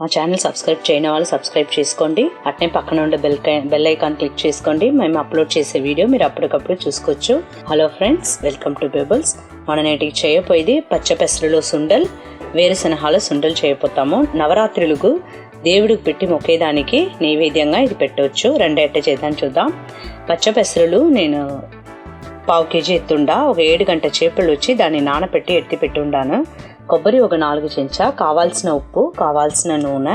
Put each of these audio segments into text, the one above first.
మా channel subscribe చేయని వాళ్ళు సబ్స్క్రైబ్ చేసుకోండి. అట్నే పక్కన ఉండే బెల్ ఐకాన్ క్లిక్ చేసుకోండి. మేము అప్లోడ్ చేసే వీడియో మీరు అప్పటికప్పుడు చూసుకోవచ్చు. Hello friends, welcome to pebbles. మన నేటికి చేయబోయేది పచ్చ పెసరలో సుండల్, వేరుశనగల సుండల్ చేయబోతాము. నవరాత్రులకు దేవుడికి పెట్టి మొక్కేదానికి నైవేద్యంగా ఇది పెట్టవచ్చు. రెండేట చేద్దాం చూద్దాం. పచ్చ పెసరలు నేను 1/2 kg ఎత్తుండా. ఒక 7 గంటల చేపలు వచ్చి దాన్ని నానపెట్టి ఎత్తి పెట్టి ఉండాను. కొబ్బరి ఒక 4 చెంచా, కావాల్సిన ఉప్పు, కావాల్సిన నూనె,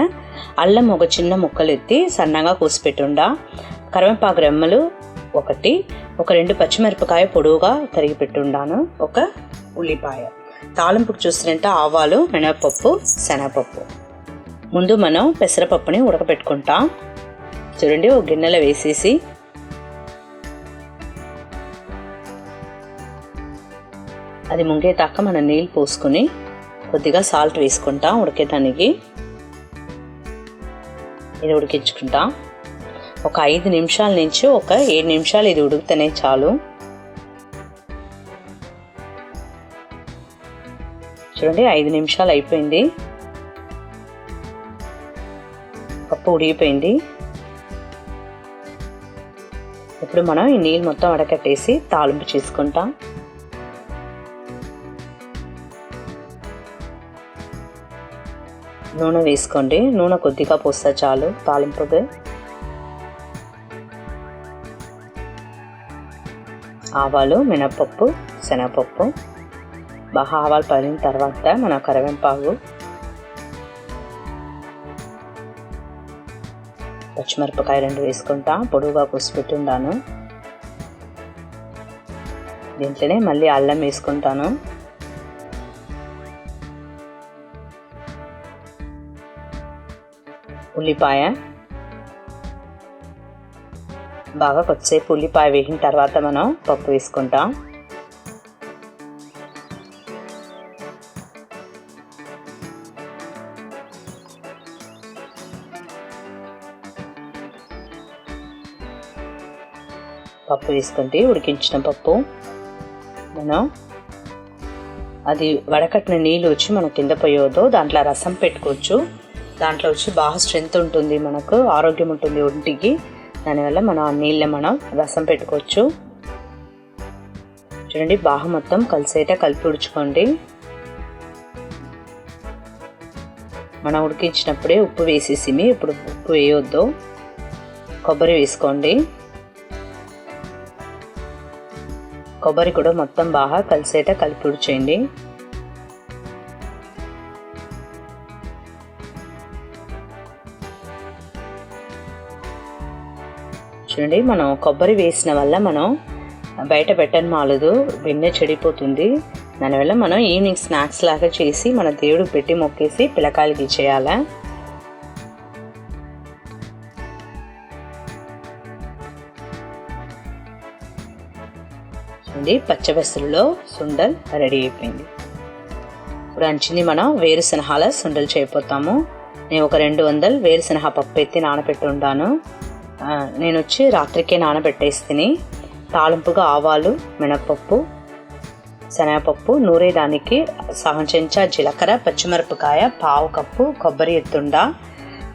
అల్లం ఒక చిన్న ముక్కలు ఎత్తి సన్నగా కోసి పెట్టుండా, కరివేపాకు రెమ్మలు ఒకటి, ఒక 2 పచ్చిమిరపకాయ పొడువుగా తరిగి పెట్టుండాను, ఒక ఉల్లిపాయ. తాలింపుకు చూసినట్టు ఆవాలు, మినపప్పు, శనగపప్పు. ముందు మనం పెసరపప్పుని ఉడకపెట్టుకుంటాం. చూడండి, ఒక గిన్నెలో వేసేసి అది ముంగేదాకా మనం నీళ్ళు పోసుకొని కొద్దిగా సాల్ట్ వేసుకుంటాం ఉడికేదానికి. ఇది ఉడికించుకుంటాం. ఒక 5 నిమిషాల నుంచి ఒక 7 నిమిషాలు ఇది ఉడికితేనే చాలు. చూడండి, 5 నిమిషాలు అయిపోయింది. పప్పు ఉడికిపోయింది. ఇప్పుడు మనం ఈ నీళ్ళు మొత్తం వడకట్టేసి తాలింపు చేసుకుంటాం. నూనె వేసుకోండి. నూనె కొద్దిగా పోస్తే చాలు తాలింపుకి. ఆవాలు, మినపప్పు, శనగపప్పు బాగా ఆవాలు పడిన తర్వాత మన కరివేపాకు, పచ్చిమిరపకాయ 2 వేసుకుంటా. పొడువుగా కోసి పెట్టుండాను. దీంట్లోనే మళ్ళీ అల్లం వేసుకుంటాను. ఉల్లిపాయ బాగా కొద్దిసేపు ఉల్లిపాయ వేగిన తర్వాత మనం పప్పు వేసుకుంటాం. పప్పు వేసుకుంటే ఉడికించిన పప్పు మనం అది వడకట్టిన నీళ్ళు వచ్చి మనం కింద పోయొద్దు. దాంట్లో రసం పెట్టుకోవచ్చు. దాంట్లో వచ్చి బాగా స్ట్రెంత్ ఉంటుంది, మనకు ఆరోగ్యం ఉంటుంది ఒంటికి. దానివల్ల మనం ఆ నీళ్ళ మనం రసం పెట్టుకోవచ్చు. చూడండి, బాగా మొత్తం కలిసేట కలిపి ఉడుచుకోండి. మనం ఉడికించినప్పుడే ఉప్పు వేసేసి, ఇప్పుడు ఉప్పు వేయొద్దు. కొబ్బరి వేసుకోండి. కొబ్బరి కూడా మొత్తం బాగా కలిసేట కలిపి ఉడిచేయండి. చూడండి, మనం కొబ్బరి వేసిన వల్ల మనం బయట పెట్టని మాలదు, వెన్నె చెడిపోతుంది. దానివల్ల మనం ఈవినింగ్ స్నాక్స్ లాగా చేసి మన దేవుడికి పెట్టి మొక్కేసి పిల్లకాయలకి ఇచ్చేయాలి. చూడండి, పచ్చబెసరులో సుండల్ రెడీ అయిపోయింది. ఇప్పుడు అంచింది మనం వేరుశనగల సుండలు చేయబోతాము. నేను ఒక 200 వేరుశనగ పప్పు ఎత్తి నానబెట్టి ఉండాను. నేను వచ్చి రాత్రికే నానబెట్టేస్తే తాలింపుగా ఆవాలు, మినపప్పు, శనగపప్పు, నూరేదానికి 1 చెంచా జీలకర్ర, పచ్చిమిరపకాయ, 1/2 కప్పు కొబ్బరి ఎత్తుండా,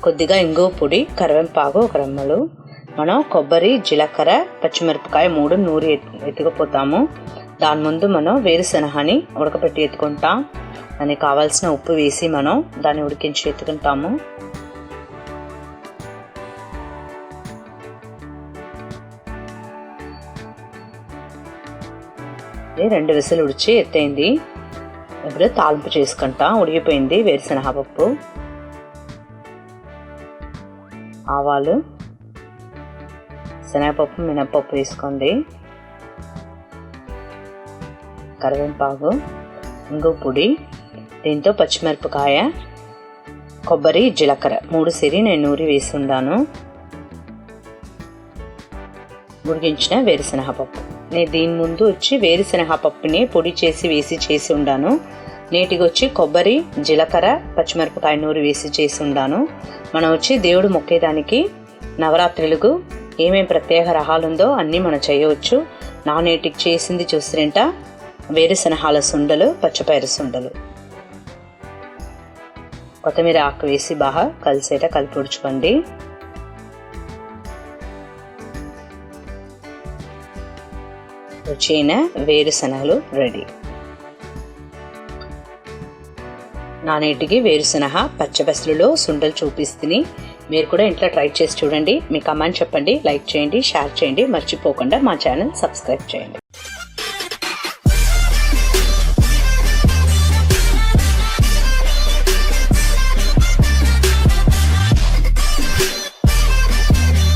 కొద్దిగా ఇంగువ పొడి, కరివేపాకు 1 రెమ్మలు. మనం కొబ్బరి, జీలకర్ర, పచ్చిమిరపకాయ 3 నూరి ఎత్తుకుపోతాము. దాని ముందు మనం వేరుశనగని ఉడకపెట్టి ఎత్తుకుంటాం. దానికి కావాల్సిన ఉప్పు వేసి మనం దాన్ని ఉడికించి ఎత్తుకుంటాము. 2 విసులు ఉడిచి ఎత్తైంది. ఇప్పుడు తాలింపు చేసుకుంటా. ఉడికిపోయింది వేరుశనగ పప్పు, ఆవాలు, శనగపప్పు, మినపప్పు వేసుకోండి, కరివేపాకు, ఇంగువ పొడి, దీంతో పచ్చిమిరపకాయ, కొబ్బరి, జీలకర్ర 3 సిరి నేను నూరి వేసి ఉండాను. ఉడికించిన వేరుశనగ పప్పు. నేను దీని ముందు వచ్చి వేరుశనగ పప్పుని పొడి చేసి ఉండాను. నేటికి వచ్చి కొబ్బరి, జీలకర్ర, పచ్చిమిరపకాయ నూరి వేసి ఉండాను. మనం వచ్చి దేవుడు మొక్కేదానికి నవరాత్రులకు ఏమేమి ప్రత్యేక రకాలుందో అన్నీ మనం చేయవచ్చు. నా నేటికి చేసింది చూసినంట వేరుశనగల సుండలు, పచ్చపైరు సుండలు. కొత్తిమీర ఆకు వేసి బాగా కలిసేట కలిపి రుచైన వేరుశనగలు రెడీ. నానేటికి వేరుశనగ పచ్చబెసలులో సుండలు చూపిస్తుంది. మీరు కూడా ఇంట్లో ట్రై చేసి చూడండి. మీ కమెంట్ చెప్పండి, లైక్ చేయండి, షేర్ చేయండి. మర్చిపోకుండా మా ఛానల్ సబ్స్క్రైబ్ చేయండి.